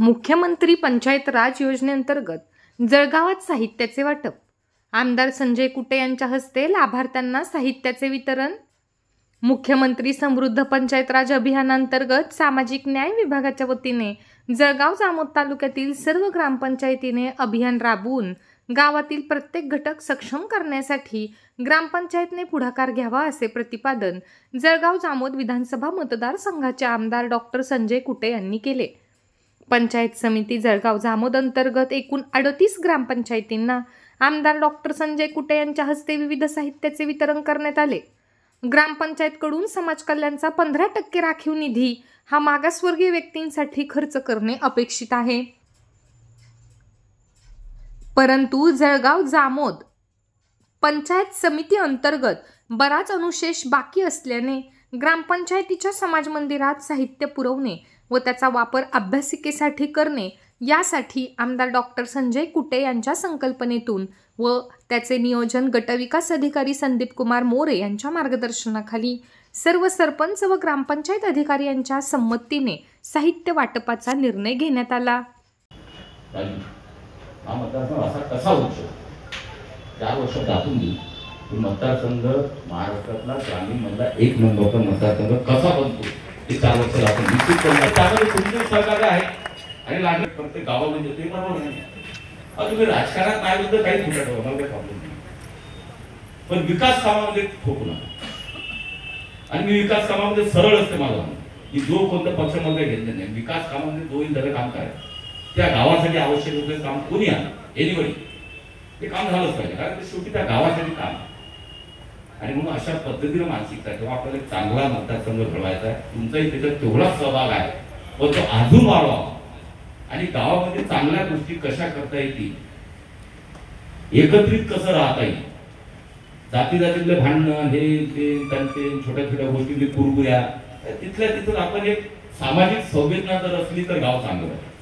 मुख्यमंत्री पंचायत राज योजनेअंतर्गत जळगावात साहित्याचे वाटप. आमदार संजय कुटे यांच्या हस्ते लाभार्थ्यांना साहित्याचे वितरण. मुख्यमंत्री समृद्ध पंचायत राज अभियानांतर्गत सामाजिक न्याय विभागाच्या वतीने जळगाव जामोद तालुक्यातील सर्व ग्रामपंचायतीने अभियान राबवून गावातील प्रत्येक घटक सक्षम करण्यासाठी ग्रामपंचायतने पुढाकार घ्यावा असे प्रतिपादन जळगाव जामोद विधानसभा मतदारसंघाचे आमदार डॉक्टर संजय कुटे यांनी केले. पंचायत समिती जळगाव जामोद अंतर्गत एकूण 38 ग्रामपंचायतींना आमदार डॉक्टर संजय कुटे यांच्या हस्ते विविध साहित्याचे वितरण करण्यात आले. ग्रामपंचायतकडून समाज कल्याणचा 15% राखीव निधी हा मागासवर्गीय व्यक्तींसाठी खर्च करणे अपेक्षित आहे. परंतु जळगाव जामोद पंचायत समिती अंतर्गत बराच अनुशेष बाकी असल्याने ग्रामपंचायतीच्या समाज मंदिरात साहित्य पुरवणे व त्याचा वापर अभ्यासिकेसाठी करणे यासाठी आमदार डॉक्टर संजय कुटे यांच्या संकल्पनेतून व त्याचे नियोजन गटविकास अधिकारी संदीप कुमार मोरे यांच्या मार्गदर्शनाखाली सर्व सरपंच व ग्रामपंचायत अधिकारी यांच्या संमतीने साहित्य वाटपाचा निर्णय घेण्यात आला. हा मतदारसंघ असा कसा होऊ शकतो 4 वर्ष दाखवून देऊ मतदारसंघ महाराष्ट्रातला ग्रामीण मधला 1 नंबरचा मतदारसंघ कसा बनतो ते 4 वर्ष दाखवून निश्चित करणार. त्यामध्ये तुमचे सहकार्य आहे आणि लागले प्रत्येक गावामध्ये ते बरोबर नाही. तुम्ही राजकारणात नाही बद्दल काही खोटा ठेवा मला काही प्रॉब्लेम नाही, पण विकास कामामध्ये ठोकू नका. आणि मी विकास कामामध्ये सरळ असते माझा की जो कोणत्या पक्षामध्ये घेतलं नाही विकास कामामध्ये 2 इंच काम करायचं त्या गावासाठी आवश्यक असलेलं काम कोणी आलं एनिबडी ते काम झालंच पाहिजे कारण ते शेवटी त्या गावासाठी काम. आणि म्हणून अशा पद्धतीने मानसिकता तेव्हा आपल्याला एक चांगला मतदारसंघ घडवायचा आहे. तुमचाही त्याच्यात तेवढाच सहभाग आहे पण तो अजून वाढवा आणि गावामध्ये चांगल्या गोष्टी कशा करता येतील एकत्रित कसं राहता येईल. जाती जातीतले भांडण हे ते त्यांचे छोट्या छोट्या गोष्टी कुरबुऱ्या तिथल्या तिथून आपण एक सामाजिक संवेदना जर असली तर गाव चांगलं आहे.